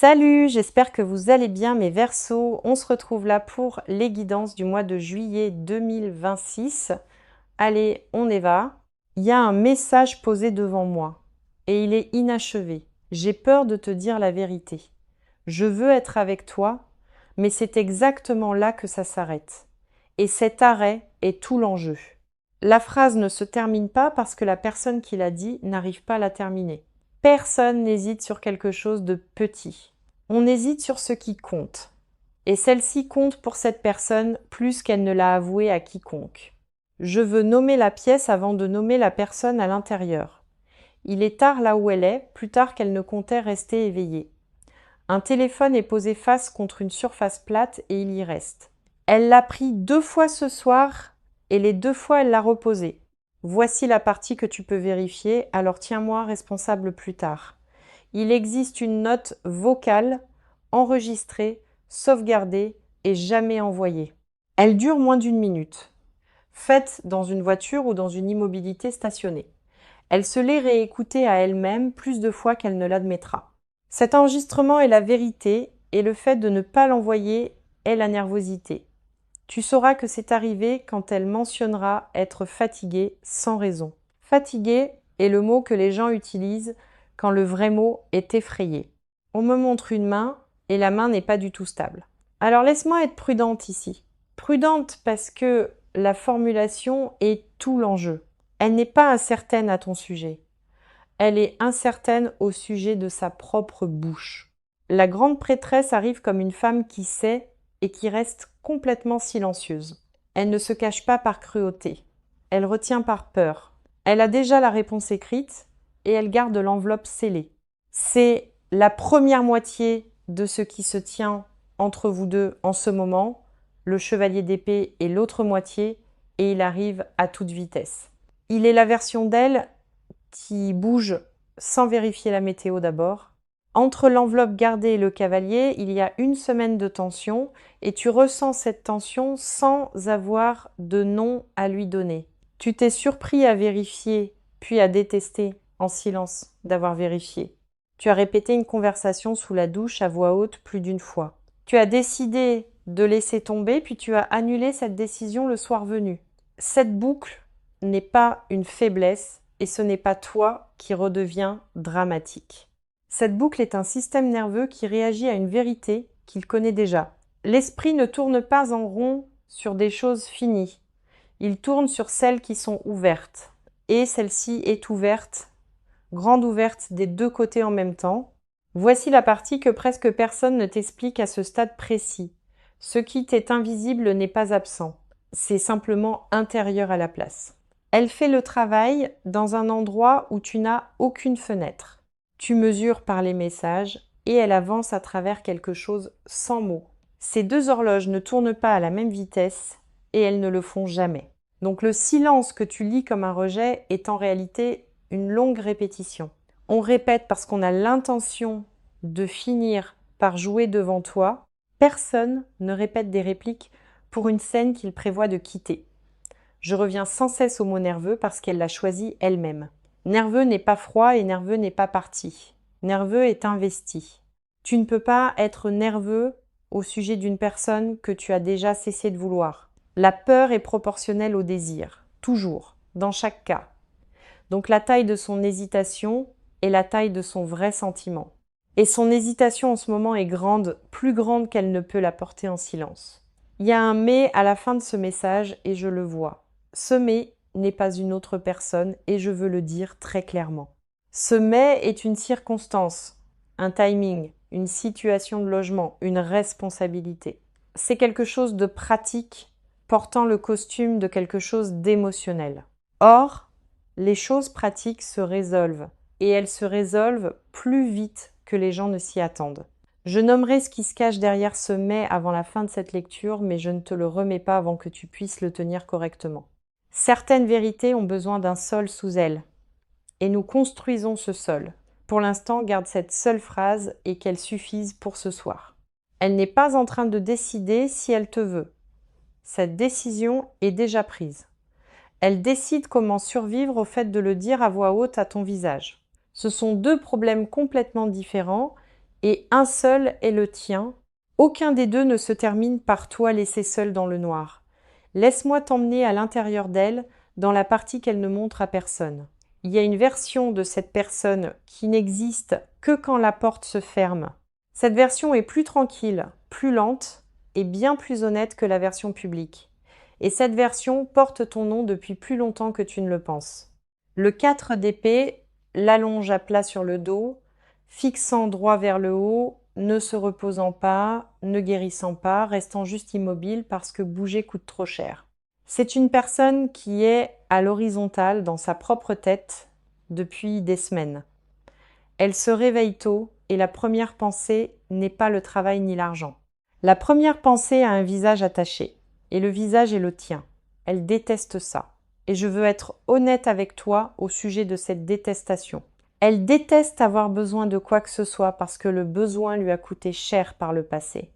Salut, j'espère que vous allez bien mes Verseaux. On se retrouve là pour les guidances du mois de juillet 2026. Allez, on y va. Il y a un message posé devant moi et il est inachevé. J'ai peur de te dire la vérité. Je veux être avec toi, mais c'est exactement là que ça s'arrête. Et cet arrêt est tout l'enjeu. La phrase ne se termine pas parce que la personne qui l'a dit n'arrive pas à la terminer. Personne n'hésite sur quelque chose de petit. On hésite sur ce qui compte. Et celle-ci compte pour cette personne plus qu'elle ne l'a avoué à quiconque. Je veux nommer la pièce avant de nommer la personne à l'intérieur. Il est tard là où elle est, plus tard qu'elle ne comptait rester éveillée. Un téléphone est posé face contre une surface plate et il y reste. Elle l'a pris 2 fois ce soir et les 2 fois elle l'a reposé. Voici la partie que tu peux vérifier, alors tiens-moi responsable plus tard. Il existe une note vocale, enregistrée, sauvegardée et jamais envoyée. Elle dure moins d'1 minute. Faite dans une voiture ou dans une immobilité stationnée. Elle se l'est réécoutée à elle-même plus de fois qu'elle ne l'admettra. Cet enregistrement est la vérité et le fait de ne pas l'envoyer est la nervosité. Tu sauras que c'est arrivé quand elle mentionnera être fatiguée sans raison. Fatiguée est le mot que les gens utilisent quand le vrai mot est effrayé. On me montre une main et la main n'est pas du tout stable. Alors laisse-moi être prudente ici. Prudente parce que la formulation est tout l'enjeu. Elle n'est pas incertaine à ton sujet. Elle est incertaine au sujet de sa propre bouche. La grande prêtresse arrive comme une femme qui sait et qui reste complètement silencieuse. Elle ne se cache pas par cruauté. Elle retient par peur. Elle a déjà la réponse écrite et elle garde l'enveloppe scellée. C'est la première moitié de ce qui se tient entre vous deux en ce moment, le chevalier d'épée et l'autre moitié, et il arrive à toute vitesse. Il est la version d'elle qui bouge sans vérifier la météo d'abord. Entre l'enveloppe gardée et le cavalier, il y a 1 semaine de tension et tu ressens cette tension sans avoir de nom à lui donner. Tu t'es surpris à vérifier, puis à détester en silence d'avoir vérifié. Tu as répété une conversation sous la douche à voix haute plus d'1 fois. Tu as décidé de laisser tomber, puis tu as annulé cette décision le soir venu. Cette boucle n'est pas une faiblesse et ce n'est pas toi qui redeviens dramatique. Cette boucle est un système nerveux qui réagit à une vérité qu'il connaît déjà. L'esprit ne tourne pas en rond sur des choses finies. Il tourne sur celles qui sont ouvertes. Et celle-ci est ouverte, grande ouverte des 2 côtés en même temps. Voici la partie que presque personne ne t'explique à ce stade précis. Ce qui t'est invisible n'est pas absent. C'est simplement intérieur à la place. Elle fait le travail dans un endroit où tu n'as aucune fenêtre. Tu mesures par les messages et elle avance à travers quelque chose sans mots. Ces 2 horloges ne tournent pas à la même vitesse et elles ne le font jamais. Donc le silence que tu lis comme un rejet est en réalité une longue répétition. On répète parce qu'on a l'intention de finir par jouer devant toi. Personne ne répète des répliques pour une scène qu'il prévoit de quitter. Je reviens sans cesse au mot nerveux parce qu'elle l'a choisi elle-même. Nerveux n'est pas froid et nerveux n'est pas parti. Nerveux est investi. Tu ne peux pas être nerveux au sujet d'une personne que tu as déjà cessé de vouloir. La peur est proportionnelle au désir, toujours, dans chaque cas. Donc la taille de son hésitation est la taille de son vrai sentiment. Et son hésitation en ce moment est grande, plus grande qu'elle ne peut la porter en silence. Il y a un « mais » à la fin de ce message et je le vois. Ce « mais » n'est pas une autre personne et je veux le dire très clairement. Ce « mais » est une circonstance, un timing, une situation de logement, une responsabilité. C'est quelque chose de pratique portant le costume de quelque chose d'émotionnel. Or, les choses pratiques se résolvent et elles se résolvent plus vite que les gens ne s'y attendent. Je nommerai ce qui se cache derrière ce « mais » avant la fin de cette lecture, mais je ne te le remets pas avant que tu puisses le tenir correctement. Certaines vérités ont besoin d'un sol sous elles, et nous construisons ce sol. Pour l'instant, garde cette seule phrase et qu'elle suffise pour ce soir. Elle n'est pas en train de décider si elle te veut. Cette décision est déjà prise. Elle décide comment survivre au fait de le dire à voix haute à ton visage. Ce sont 2 problèmes complètement différents et un seul est le tien. Aucun des deux ne se termine par toi laissé seul dans le noir. Laisse-moi t'emmener à l'intérieur d'elle, dans la partie qu'elle ne montre à personne. Il y a une version de cette personne qui n'existe que quand la porte se ferme. Cette version est plus tranquille, plus lente et bien plus honnête que la version publique. Et cette version porte ton nom depuis plus longtemps que tu ne le penses. Le 4 d'épée l'allonge à plat sur le dos, fixant droit vers le haut, ne se reposant pas, ne guérissant pas, restant juste immobile parce que bouger coûte trop cher. C'est une personne qui est à l'horizontale dans sa propre tête depuis des semaines. Elle se réveille tôt et la première pensée n'est pas le travail ni l'argent. La première pensée a un visage attaché et le visage est le tien. Elle déteste ça. Et je veux être honnête avec toi au sujet de cette détestation. Elle déteste avoir besoin de quoi que ce soit parce que le besoin lui a coûté cher par le passé.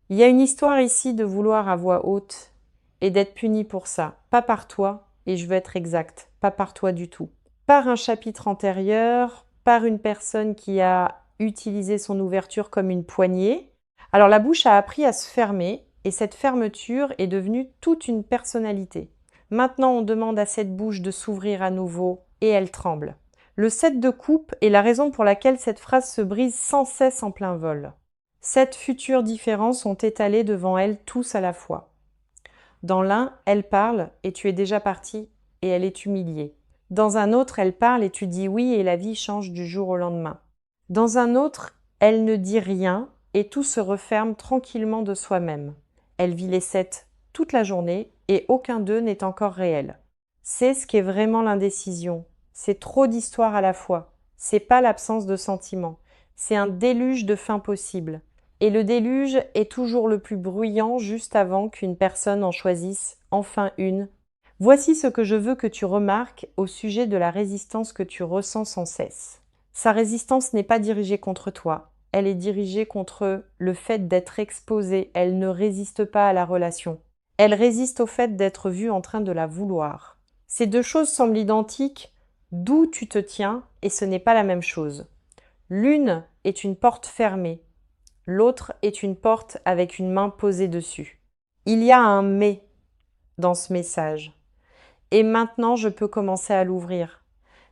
Il y a une histoire ici de vouloir à voix haute et d'être puni pour ça. Pas par toi, et je veux être exact, pas par toi du tout. Par un chapitre antérieur, par une personne qui a utilisé son ouverture comme une poignée. Alors la bouche a appris à se fermer et cette fermeture est devenue toute une personnalité. Maintenant, on demande à cette bouche de s'ouvrir à nouveau et elle tremble. Le 7 de coupe est la raison pour laquelle cette phrase se brise sans cesse en plein vol. 7 futures différences sont étalées devant elle tous à la fois. Dans l'un, elle parle et tu es déjà parti et elle est humiliée. Dans un autre, elle parle et tu dis oui et la vie change du jour au lendemain. Dans un autre, elle ne dit rien et tout se referme tranquillement de soi-même. Elle vit les 7 toute la journée et aucun d'eux n'est encore réel. C'est ce qu'est vraiment l'indécision. C'est trop d'histoires à la fois. C'est pas l'absence de sentiments. C'est un déluge de fins possibles. Et le déluge est toujours le plus bruyant juste avant qu'une personne en choisisse enfin une. Voici ce que je veux que tu remarques au sujet de la résistance que tu ressens sans cesse. Sa résistance n'est pas dirigée contre toi. Elle est dirigée contre le fait d'être exposée. Elle ne résiste pas à la relation. Elle résiste au fait d'être vue en train de la vouloir. Ces deux choses semblent identiques, d'où tu te tiens, et ce n'est pas la même chose. L'une est une porte fermée, l'autre est une porte avec une main posée dessus. Il y a un « mais » dans ce message. Et maintenant, je peux commencer à l'ouvrir.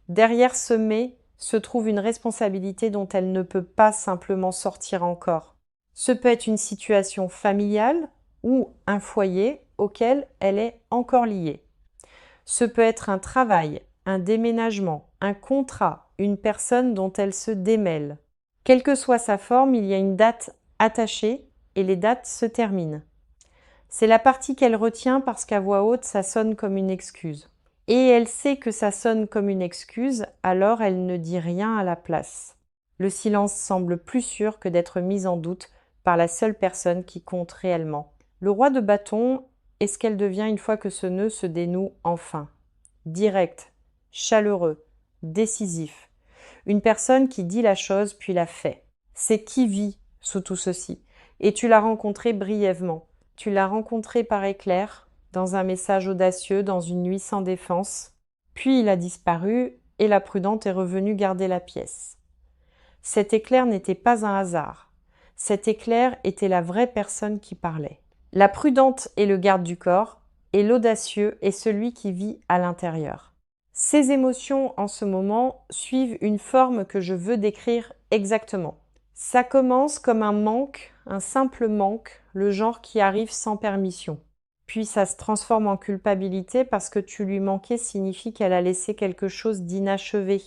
Derrière ce « mais » se trouve une responsabilité dont elle ne peut pas simplement sortir encore. Ce peut être une situation familiale ou un foyer auquel elle est encore liée. Ce peut être un travail, un déménagement, un contrat, une personne dont elle se démêle. Quelle que soit sa forme, il y a une date attachée et les dates se terminent. C'est la partie qu'elle retient parce qu'à voix haute, ça sonne comme une excuse. Et elle sait que ça sonne comme une excuse, alors elle ne dit rien à la place. Le silence semble plus sûr que d'être mis en doute par la seule personne qui compte réellement. Le roi de bâton est ce qu'elle devient une fois que ce nœud se dénoue enfin. Direct, chaleureux, décisif. Une personne qui dit la chose puis la fait. C'est qui vit sous tout ceci. Et tu l'as rencontré brièvement. Tu l'as rencontré par éclair, dans un message audacieux, dans une nuit sans défense. Puis il a disparu et la prudente est revenue garder la pièce. Cet éclair n'était pas un hasard. Cet éclair était la vraie personne qui parlait. La prudente est le garde du corps et l'audacieux est celui qui vit à l'intérieur. Ces émotions en ce moment suivent une forme que je veux décrire exactement. Ça commence comme un manque, un simple manque, le genre qui arrive sans permission. Puis ça se transforme en culpabilité parce que tu lui manquais signifie qu'elle a laissé quelque chose d'inachevé.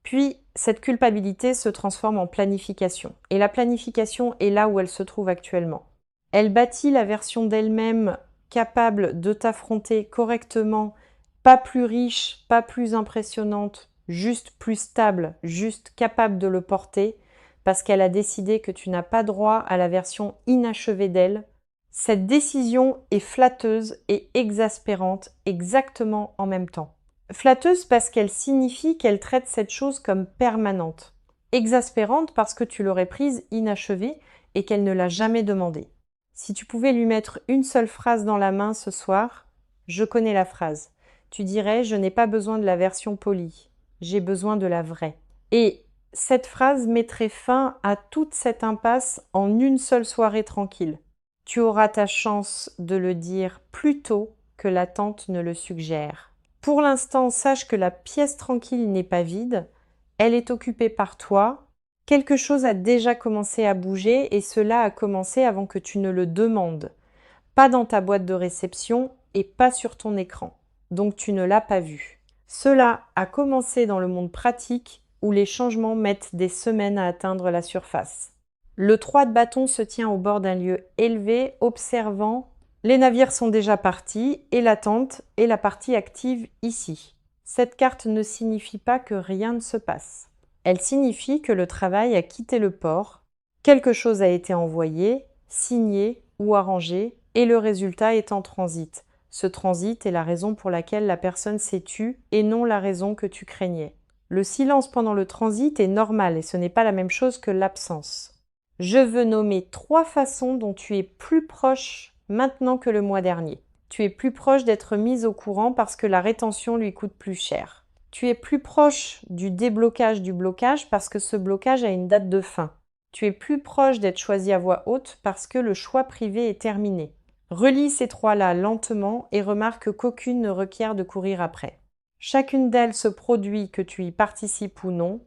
Puis cette culpabilité se transforme en planification. Et la planification est là où elle se trouve actuellement. Elle bâtit la version d'elle-même capable de t'affronter correctement, pas plus riche, pas plus impressionnante, juste plus stable, juste capable de le porter, parce qu'elle a décidé que tu n'as pas droit à la version inachevée d'elle. Cette décision est flatteuse et exaspérante exactement en même temps. Flatteuse parce qu'elle signifie qu'elle traite cette chose comme permanente. Exaspérante parce que tu l'aurais prise inachevée et qu'elle ne l'a jamais demandée. Si tu pouvais lui mettre une seule phrase dans la main ce soir, je connais la phrase. Tu dirais « Je n'ai pas besoin de la version polie, j'ai besoin de la vraie ». Et Cette phrase mettrait fin à toute cette impasse en une seule soirée tranquille. Tu auras ta chance de le dire plus tôt que l'attente ne le suggère. Pour l'instant, sache que la pièce tranquille n'est pas vide, elle est occupée par toi. Quelque chose a déjà commencé à bouger et cela a commencé avant que tu ne le demandes. Pas dans ta boîte de réception et pas sur ton écran. Donc tu ne l'as pas vu. Cela a commencé dans le monde pratique où les changements mettent des semaines à atteindre la surface. Le 3 de bâton se tient au bord d'un lieu élevé, observant. Les navires sont déjà partis et l'attente est la partie active ici. Cette carte ne signifie pas que rien ne se passe. Elle signifie que le travail a quitté le port, quelque chose a été envoyé, signé ou arrangé et le résultat est en transit. Ce transit est la raison pour laquelle la personne s'est tue et non la raison que tu craignais. Le silence pendant le transit est normal et ce n'est pas la même chose que l'absence. Je veux nommer 3 façons dont tu es plus proche maintenant que le mois dernier. Tu es plus proche d'être mise au courant parce que la rétention lui coûte plus cher. Tu es plus proche du déblocage du blocage parce que ce blocage a une date de fin. Tu es plus proche d'être choisi à voix haute parce que le choix privé est terminé. Relis ces 3-là lentement et remarque qu'aucune ne requiert de courir après. Chacune d'elles se produit que tu y participes ou non.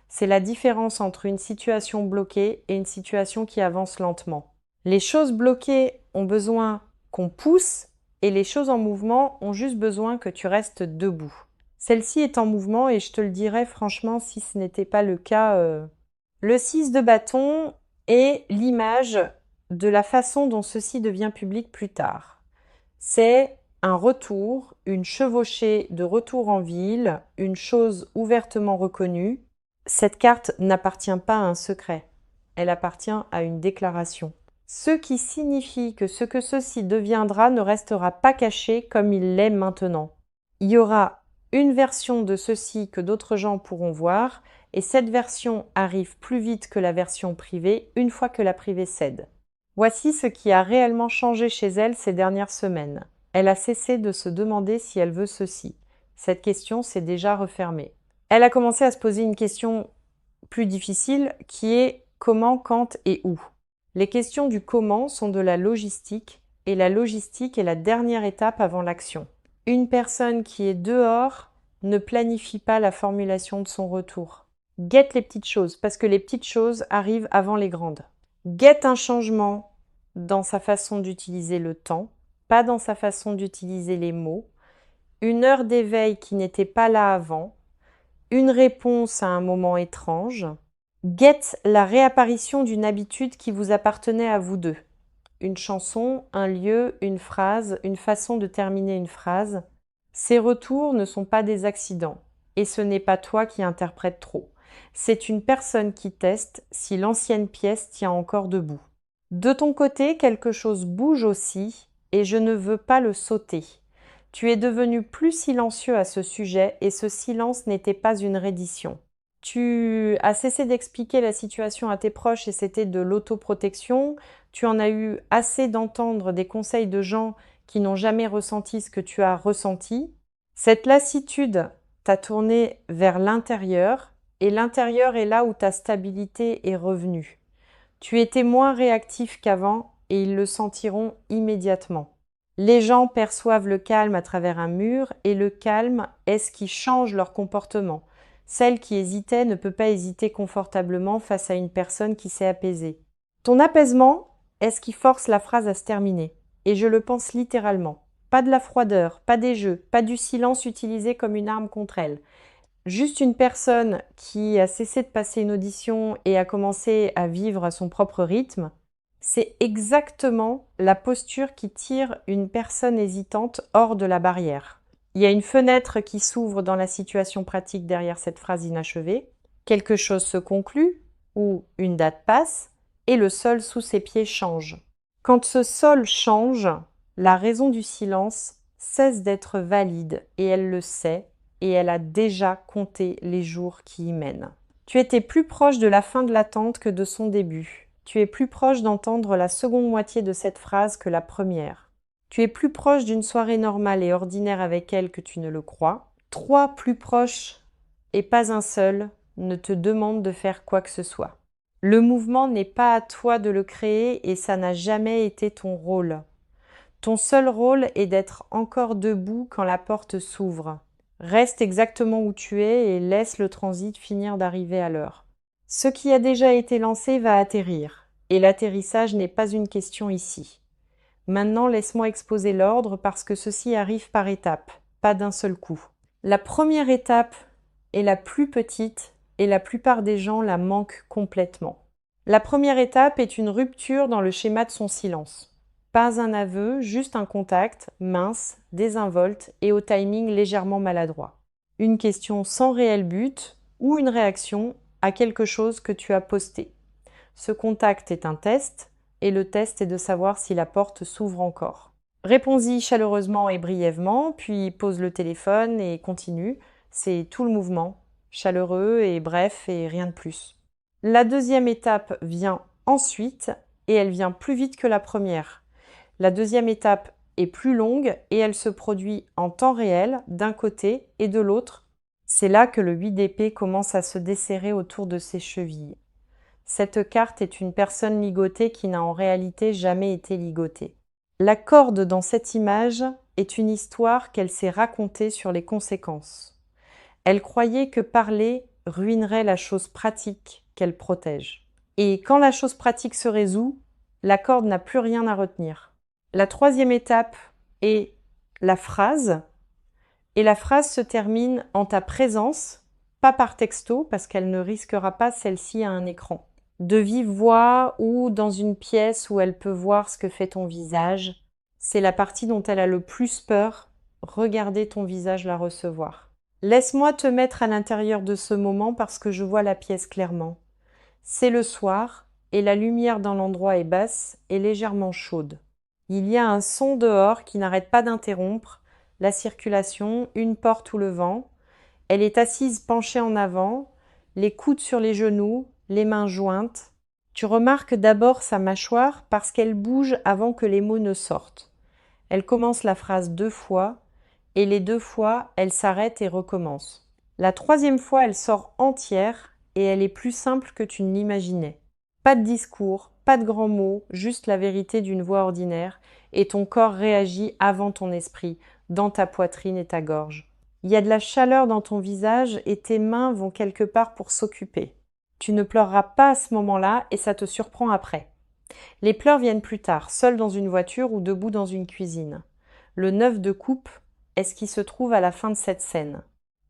C'est la différence entre une situation bloquée et une situation qui avance lentement. Les choses bloquées ont besoin qu'on pousse et les choses en mouvement ont juste besoin que tu restes debout. Celle-ci est en mouvement et je te le dirais franchement si ce n'était pas le cas. Le 6 de bâton est l'image de la façon dont ceci devient public plus tard. C'est un retour, une chevauchée de retour en ville, une chose ouvertement reconnue. Cette carte n'appartient pas à un secret, elle appartient à une déclaration. Ce qui signifie que ce que ceci deviendra ne restera pas caché comme il l'est maintenant. Il y aura une version de ceci que d'autres gens pourront voir, et cette version arrive plus vite que la version privée une fois que la privée cède. Voici ce qui a réellement changé chez elle ces dernières semaines. Elle a cessé de se demander si elle veut ceci. Cette question s'est déjà refermée. Elle a commencé à se poser une question plus difficile qui est comment, quand et où. Les questions du comment sont de la logistique et la logistique est la dernière étape avant l'action. Une personne qui est dehors ne planifie pas la formulation de son retour. Guette les petites choses parce que les petites choses arrivent avant les grandes. Guette un changement dans sa façon d'utiliser le temps, pas dans sa façon d'utiliser les mots. Une heure d'éveil qui n'était pas là avant. Une réponse à un moment étrange. Guette la réapparition d'une habitude qui vous appartenait à vous deux. Une chanson, un lieu, une phrase, une façon de terminer une phrase. Ces retours ne sont pas des accidents. Et ce n'est pas toi qui interprètes trop. C'est une personne qui teste si l'ancienne pièce tient encore debout. De ton côté, quelque chose bouge aussi et je ne veux pas le sauter. Tu es devenu plus silencieux à ce sujet et ce silence n'était pas une reddition. Tu as cessé d'expliquer la situation à tes proches et c'était de l'autoprotection. Tu en as eu assez d'entendre des conseils de gens qui n'ont jamais ressenti ce que tu as ressenti. Cette lassitude t'a tourné vers l'intérieur et l'intérieur est là où ta stabilité est revenue. Tu étais moins réactif qu'avant et ils le sentiront immédiatement. Les gens perçoivent le calme à travers un mur et le calme est ce qui change leur comportement. Celle qui hésitait ne peut pas hésiter confortablement face à une personne qui s'est apaisée. Ton apaisement est ce qui force la phrase à se terminer. Et je le pense littéralement. Pas de la froideur, pas des jeux, pas du silence utilisé comme une arme contre elle. Juste une personne qui a cessé de passer une audition et a commencé à vivre à son propre rythme. C'est exactement la posture qui tire une personne hésitante hors de la barrière. Il y a une fenêtre qui s'ouvre dans la situation pratique derrière cette phrase inachevée. Quelque chose se conclut ou une date passe et le sol sous ses pieds change. Quand ce sol change, la raison du silence cesse d'être valide et elle le sait et elle a déjà compté les jours qui y mènent. Tu étais plus proche de la fin de l'attente que de son début. Tu es plus proche d'entendre la seconde moitié de cette phrase que la première. Tu es plus proche d'une soirée normale et ordinaire avec elle que tu ne le crois. 3 plus proches et pas un seul ne te demande de faire quoi que ce soit. Le mouvement n'est pas à toi de le créer et ça n'a jamais été ton rôle. Ton seul rôle est d'être encore debout quand la porte s'ouvre. Reste exactement où tu es et laisse le transit finir d'arriver à l'heure. Ce qui a déjà été lancé va atterrir, et l'atterrissage n'est pas une question ici. Maintenant, laisse-moi exposer l'ordre parce que ceci arrive par étapes, pas d'un seul coup. La première étape est la plus petite et la plupart des gens la manquent complètement. La première étape est une rupture dans le schéma de son silence. Pas un aveu, juste un contact, mince, désinvolte et au timing légèrement maladroit. Une question sans réel but ou une réaction à quelque chose que tu as posté. Ce contact est un test et le test est de savoir si la porte s'ouvre encore. Réponds-y chaleureusement et brièvement, puis pose le téléphone et continue. C'est tout le mouvement, chaleureux et bref et rien de plus. La deuxième étape vient ensuite et elle vient plus vite que la première. La deuxième étape est plus longue et elle se produit en temps réel d'un côté et de l'autre. C'est là que le 8 d'épée commence à se desserrer autour de ses chevilles. Cette carte est une personne ligotée qui n'a en réalité jamais été ligotée. La corde dans cette image est une histoire qu'elle s'est racontée sur les conséquences. Elle croyait que parler ruinerait la chose pratique qu'elle protège. Et quand la chose pratique se résout, la corde n'a plus rien à retenir. La troisième étape est la phrase, et la phrase se termine en ta présence, pas par texto, parce qu'elle ne risquera pas celle-ci à un écran. De vive voix ou dans une pièce où elle peut voir ce que fait ton visage, c'est la partie dont elle a le plus peur, regarder ton visage la recevoir. Laisse-moi te mettre à l'intérieur de ce moment parce que je vois la pièce clairement. C'est le soir et la lumière dans l'endroit est basse et légèrement chaude. Il y a un son dehors qui n'arrête pas d'interrompre la circulation, une porte ou le vent. Elle est assise penchée en avant, les coudes sur les genoux, les mains jointes. Tu remarques d'abord sa mâchoire parce qu'elle bouge avant que les mots ne sortent. Elle commence la phrase 2 fois et les 2 fois, elle s'arrête et recommence. La troisième fois, elle sort entière et elle est plus simple que tu ne l'imaginais. Pas de discours, pas de grands mots, juste la vérité d'une voix ordinaire et ton corps réagit avant ton esprit, dans ta poitrine et ta gorge. Il y a de la chaleur dans ton visage et tes mains vont quelque part pour s'occuper. Tu ne pleureras pas à ce moment-là et ça te surprend après. Les pleurs viennent plus tard, seul dans une voiture ou debout dans une cuisine. Le 9 de coupe est ce qui se trouve à la fin de cette scène.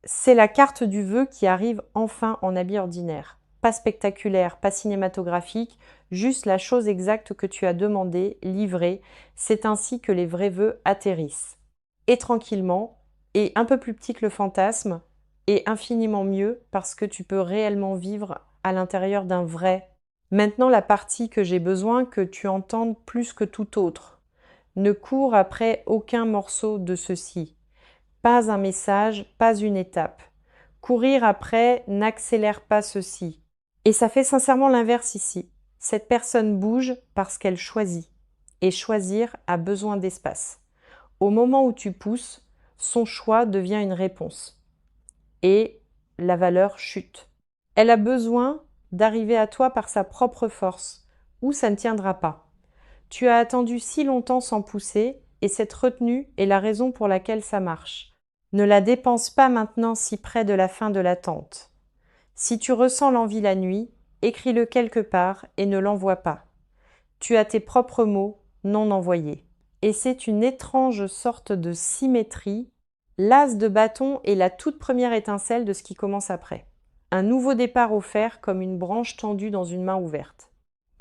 C'est la carte du vœu qui arrive enfin en habit ordinaire. Pas spectaculaire, pas cinématographique, juste la chose exacte que tu as demandé, livrée. C'est ainsi que les vrais vœux atterrissent. Et tranquillement, et un peu plus petit que le fantasme, et infiniment mieux parce que tu peux réellement vivre à l'intérieur d'un vrai. Maintenant, la partie que j'ai besoin que tu entendes plus que tout autre. Ne cours après aucun morceau de ceci. Pas un message, pas une étape. Courir après n'accélère pas ceci. Et ça fait sincèrement l'inverse ici. Cette personne bouge parce qu'elle choisit. Et choisir a besoin d'espace. Au moment où tu pousses, son choix devient une réponse. Et la valeur chute. Elle a besoin d'arriver à toi par sa propre force, ou ça ne tiendra pas. Tu as attendu si longtemps sans pousser, et cette retenue est la raison pour laquelle ça marche. Ne la dépense pas maintenant si près de la fin de l'attente. Si tu ressens l'envie la nuit, écris-le quelque part et ne l'envoie pas. Tu as tes propres mots non envoyés. Et c'est une étrange sorte de symétrie. L'as de bâton est la toute première étincelle de ce qui commence après. Un nouveau départ offert comme une branche tendue dans une main ouverte.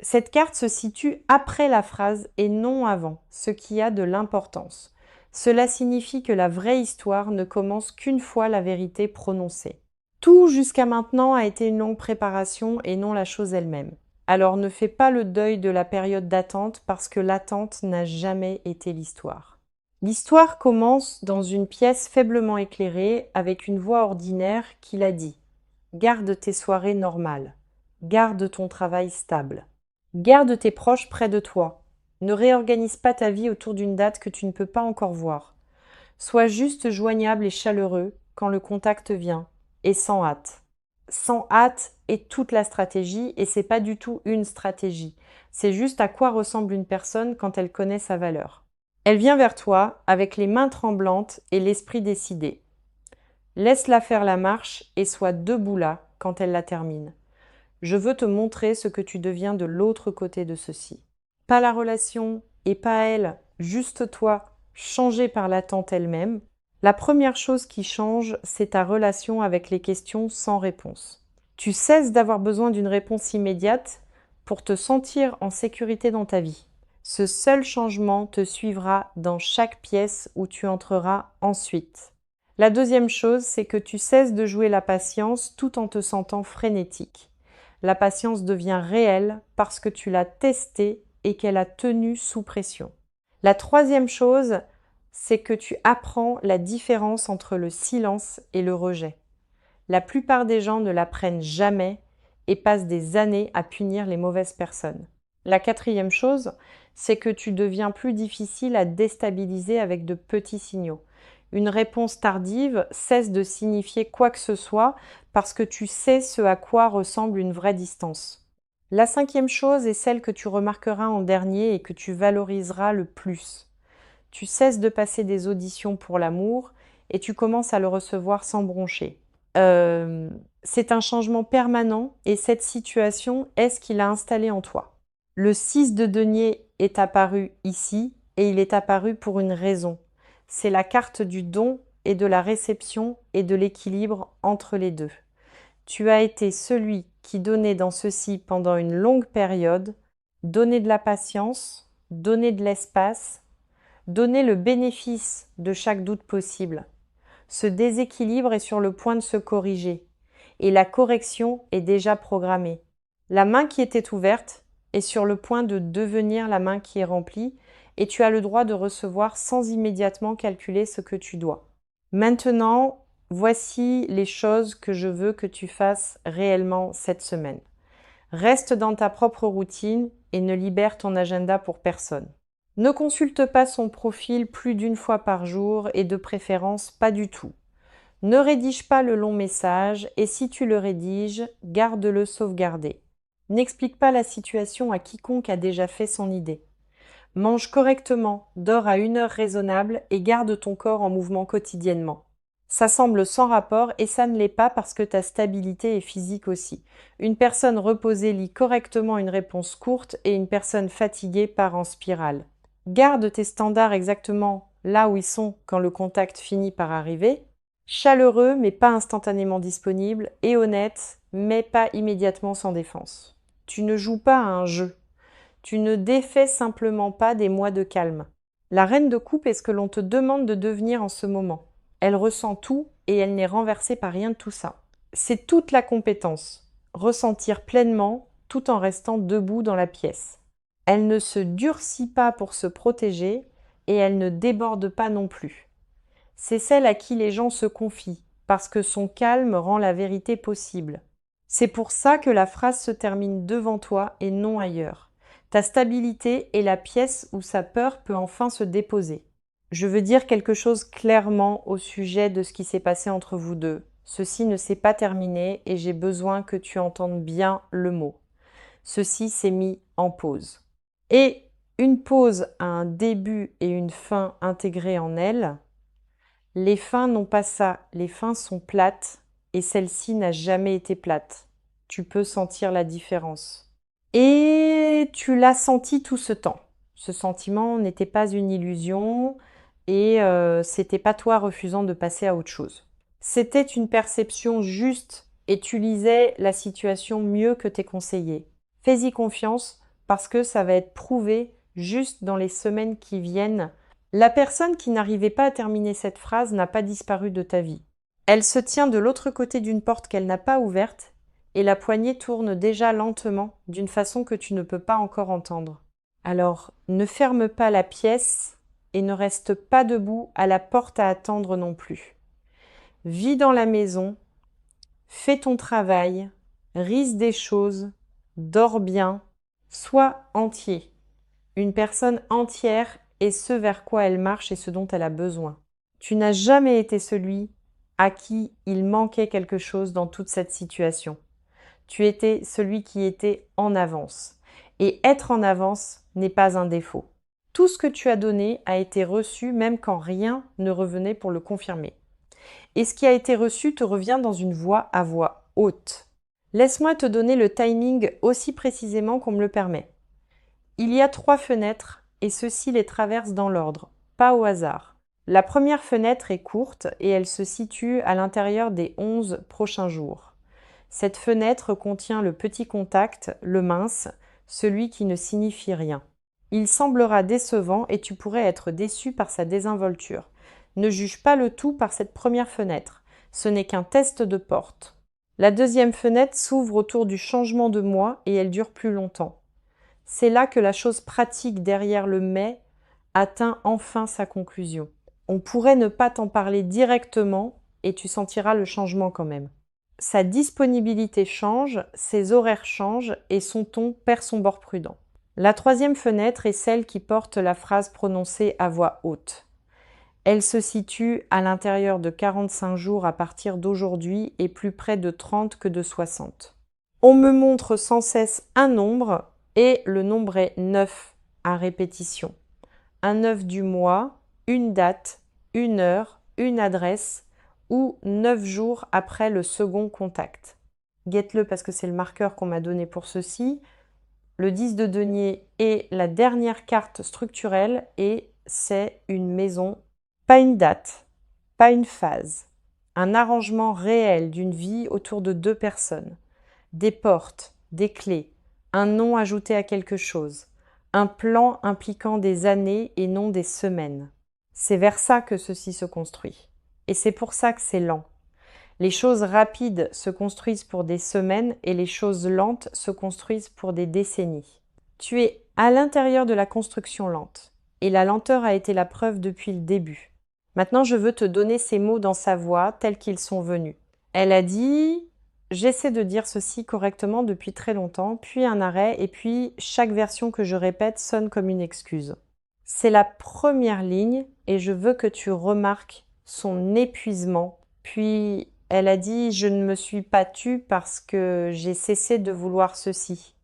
Cette carte se situe après la phrase et non avant, ce qui a de l'importance. Cela signifie que la vraie histoire ne commence qu'une fois la vérité prononcée. Tout jusqu'à maintenant a été une longue préparation et non la chose elle-même. Alors ne fais pas le deuil de la période d'attente parce que l'attente n'a jamais été l'histoire. L'histoire commence dans une pièce faiblement éclairée avec une voix ordinaire qui l'a dit. Garde tes soirées normales. Garde ton travail stable. Garde tes proches près de toi. Ne réorganise pas ta vie autour d'une date que tu ne peux pas encore voir. Sois juste joignable et chaleureux quand le contact vient, et sans hâte. sans hâte est toute la stratégie et c'est pas du tout une stratégie. C'est juste à quoi ressemble une personne quand elle connaît sa valeur. Elle vient vers toi avec les mains tremblantes et l'esprit décidé. Laisse-la faire la marche et sois debout là quand elle la termine. Je veux te montrer ce que tu deviens de l'autre côté de ceci. Pas la relation et pas elle, juste toi, changé par l'attente elle-même. La première chose qui change, c'est ta relation avec les questions sans réponse. Tu cesses d'avoir besoin d'une réponse immédiate pour te sentir en sécurité dans ta vie. Ce seul changement te suivra dans chaque pièce où tu entreras ensuite. La deuxième chose, c'est que tu cesses de jouer la patience tout en te sentant frénétique. La patience devient réelle parce que tu l'as testée et qu'elle a tenu sous pression. La troisième chose, c'est que tu apprends la différence entre le silence et le rejet. La plupart des gens ne l'apprennent jamais et passent des années à punir les mauvaises personnes. La quatrième chose, c'est que tu deviens plus difficile à déstabiliser avec de petits signaux. Une réponse tardive cesse de signifier quoi que ce soit parce que tu sais ce à quoi ressemble une vraie distance. La cinquième chose est celle que tu remarqueras en dernier et que tu valoriseras le plus. Tu cesses de passer des auditions pour l'amour et tu commences à le recevoir sans broncher. C'est un changement permanent et cette situation est ce qu'il a installé en toi. Le 6 de denier est apparu ici et il est apparu pour une raison. C'est la carte du don et de la réception et de l'équilibre entre les deux. Tu as été celui qui donnait dans ceci pendant une longue période, donnait de la patience, donnait de l'espace, donnait le bénéfice de chaque doute possible. Ce déséquilibre est sur le point de se corriger et la correction est déjà programmée. La main qui était ouverte est sur le point de devenir la main qui est remplie et tu as le droit de recevoir sans immédiatement calculer ce que tu dois. Maintenant, voici les choses que je veux que tu fasses réellement cette semaine. Reste dans ta propre routine et ne libère ton agenda pour personne. Ne consulte pas son profil plus d'une fois par jour et de préférence pas du tout. Ne rédige pas le long message et si tu le rédiges, garde-le sauvegardé. N'explique pas la situation à quiconque a déjà fait son idée. Mange correctement, dors à une heure raisonnable et garde ton corps en mouvement quotidiennement. Ça semble sans rapport et ça ne l'est pas parce que ta stabilité est physique aussi. Une personne reposée lit correctement une réponse courte et une personne fatiguée part en spirale. Garde tes standards exactement là où ils sont quand le contact finit par arriver. Chaleureux mais pas instantanément disponible et honnête mais pas immédiatement sans défense. Tu ne joues pas à un jeu. Tu ne défais simplement pas des mois de calme. La reine de coupe est ce que l'on te demande de devenir en ce moment. Elle ressent tout et elle n'est renversée par rien de tout ça. C'est toute la compétence. Ressentir pleinement tout en restant debout dans la pièce. Elle ne se durcit pas pour se protéger et elle ne déborde pas non plus. C'est celle à qui les gens se confient, parce que son calme rend la vérité possible. C'est pour ça que la phrase se termine devant toi et non ailleurs. Ta stabilité est la pièce où sa peur peut enfin se déposer. Je veux dire quelque chose clairement au sujet de ce qui s'est passé entre vous deux. Ceci ne s'est pas terminé et j'ai besoin que tu entendes bien le mot. Ceci s'est mis en pause. Et une pause a un début et une fin intégrés en elle. Les fins n'ont pas ça, les fins sont plates et celle-ci n'a jamais été plate. Tu peux sentir la différence. Et tu l'as senti tout ce temps. Ce sentiment n'était pas une illusion et c'était pas toi refusant de passer à autre chose. C'était une perception juste et tu lisais la situation mieux que tes conseillers. Fais-y confiance parce que ça va être prouvé juste dans les semaines qui viennent. La personne qui n'arrivait pas à terminer cette phrase n'a pas disparu de ta vie. Elle se tient de l'autre côté d'une porte qu'elle n'a pas ouverte et la poignée tourne déjà lentement d'une façon que tu ne peux pas encore entendre. Alors, ne ferme pas la pièce et ne reste pas debout à la porte à attendre non plus. Vis dans la maison, fais ton travail, rise des choses, dors bien, sois entier. Une personne entière est ce vers quoi elle marche et ce dont elle a besoin. Tu n'as jamais été celui à qui il manquait quelque chose dans toute cette situation. Tu étais celui qui était en avance. Et être en avance n'est pas un défaut. Tout ce que tu as donné a été reçu même quand rien ne revenait pour le confirmer. Et ce qui a été reçu te revient dans une voix à voix haute. Laisse-moi te donner le timing aussi précisément qu'on me le permet. Il y a 3 fenêtres et ceux-ci les traversent dans l'ordre, pas au hasard. La première fenêtre est courte et elle se situe à l'intérieur des 11 prochains jours. Cette fenêtre contient le petit contact, le mince, celui qui ne signifie rien. Il semblera décevant et tu pourrais être déçu par sa désinvolture. Ne juge pas le tout par cette première fenêtre. Ce n'est qu'un test de porte. La deuxième fenêtre s'ouvre autour du changement de moi et elle dure plus longtemps. C'est là que la chose pratique derrière le mais atteint enfin sa conclusion. On pourrait ne pas t'en parler directement et tu sentiras le changement quand même. Sa disponibilité change, ses horaires changent et son ton perd son bord prudent. La troisième fenêtre est celle qui porte la phrase prononcée à voix haute. Elle se situe à l'intérieur de 45 jours à partir d'aujourd'hui et plus près de 30 que de 60. On me montre sans cesse un nombre et le nombre est 9 à répétition. Un 9 du mois, une date, une heure, une adresse ou 9 jours après le second contact. Guette-le parce que c'est le marqueur qu'on m'a donné pour ceci. Le 10 de denier est la dernière carte structurelle et c'est une maison. Pas une date, pas une phase. Un arrangement réel d'une vie autour de 2 personnes. Des portes, des clés, un nom ajouté à quelque chose. Un plan impliquant des années et non des semaines. C'est vers ça que ceci se construit. Et c'est pour ça que c'est lent. Les choses rapides se construisent pour des semaines et les choses lentes se construisent pour des décennies. Tu es à l'intérieur de la construction lente. Et la lenteur a été la preuve depuis le début. Maintenant, je veux te donner ces mots dans sa voix tels qu'ils sont venus. Elle a dit « J'essaie de dire ceci correctement depuis très longtemps, puis un arrêt, et puis chaque version que je répète sonne comme une excuse. » C'est la première ligne et je veux que tu remarques son épuisement. Puis elle a dit « Je ne me suis pas tue parce que j'ai cessé de vouloir ceci. »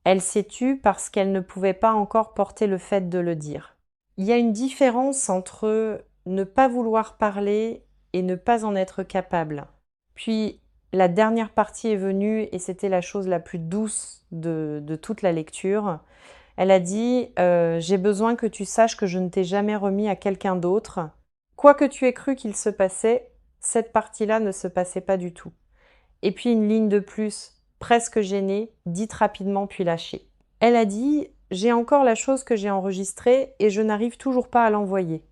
Elle s'est tue parce qu'elle ne pouvait pas encore porter le fait de le dire. Il y a une différence entre ne pas vouloir parler et ne pas en être capable. Puis la dernière partie est venue et c'était la chose la plus douce de toute la lecture. Elle a dit j'ai besoin que tu saches que je ne t'ai jamais remis à quelqu'un d'autre. Quoi que tu aies cru qu'il se passait, cette partie-là ne se passait pas du tout. Et puis une ligne de plus, presque gênée, dite rapidement puis lâchée. Elle a dit j'ai encore la chose que j'ai enregistrée et je n'arrive toujours pas à l'envoyer.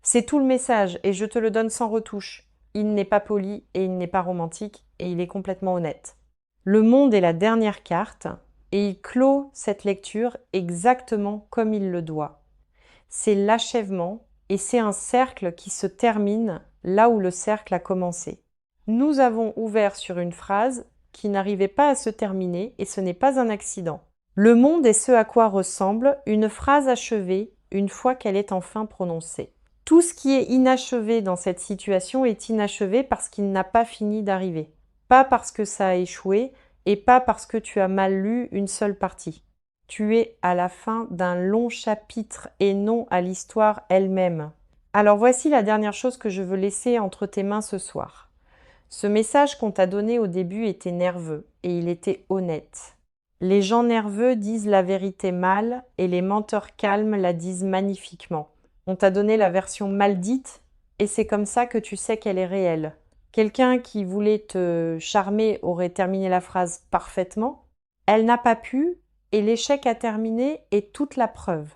C'est tout le message et je te le donne sans retouche. Il n'est pas poli et il n'est pas romantique et il est complètement honnête. Le monde est la dernière carte et il clôt cette lecture exactement comme il le doit. C'est l'achèvement et c'est un cercle qui se termine là où le cercle a commencé. Nous avons ouvert sur une phrase qui n'arrivait pas à se terminer et ce n'est pas un accident. Le monde est ce à quoi ressemble une phrase achevée une fois qu'elle est enfin prononcée. Tout ce qui est inachevé dans cette situation est inachevé parce qu'il n'a pas fini d'arriver. Pas parce que ça a échoué et pas parce que tu as mal lu une seule partie. Tu es à la fin d'un long chapitre et non à l'histoire elle-même. Alors voici la dernière chose que je veux laisser entre tes mains ce soir. Ce message qu'on t'a donné au début était nerveux et il était honnête. Les gens nerveux disent la vérité mal et les menteurs calmes la disent magnifiquement. On t'a donné la version mal dite et c'est comme ça que tu sais qu'elle est réelle. Quelqu'un qui voulait te charmer aurait terminé la phrase parfaitement. Elle n'a pas pu et l'échec a terminé est toute la preuve.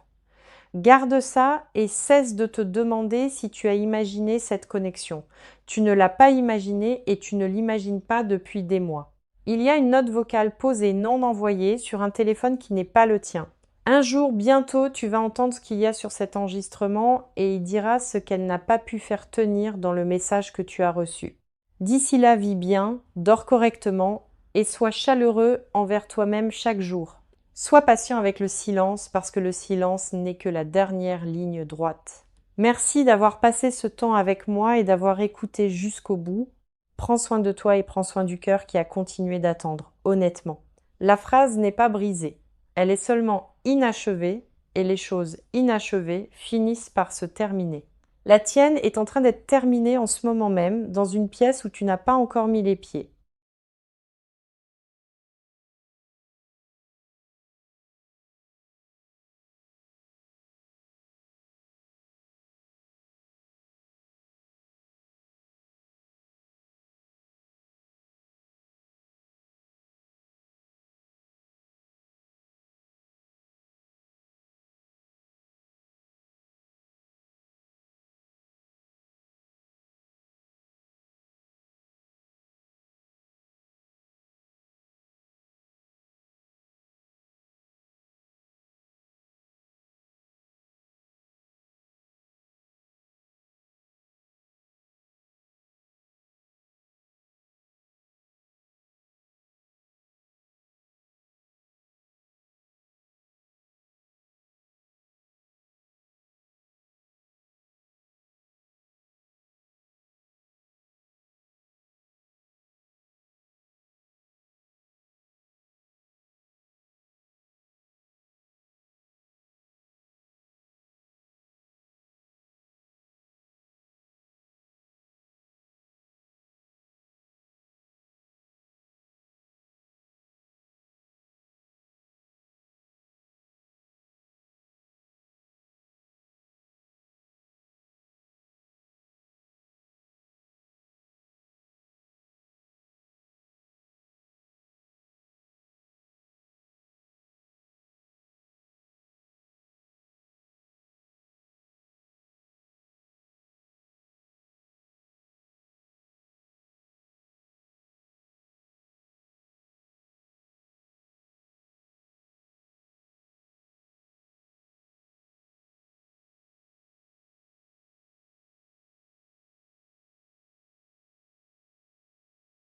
Garde ça et cesse de te demander si tu as imaginé cette connexion. Tu ne l'as pas imaginée et tu ne l'imagines pas depuis des mois. Il y a une note vocale posée non envoyée sur un téléphone qui n'est pas le tien. Un jour, bientôt, tu vas entendre ce qu'il y a sur cet enregistrement et il dira ce qu'elle n'a pas pu faire tenir dans le message que tu as reçu. D'ici là, vis bien, dors correctement et sois chaleureux envers toi-même chaque jour. Sois patient avec le silence parce que le silence n'est que la dernière ligne droite. Merci d'avoir passé ce temps avec moi et d'avoir écouté jusqu'au bout. Prends soin de toi et prends soin du cœur qui a continué d'attendre, honnêtement. La phrase n'est pas brisée, elle est seulement inachevée et les choses inachevées finissent par se terminer. La tienne est en train d'être terminée en ce moment même, dans une pièce où tu n'as pas encore mis les pieds.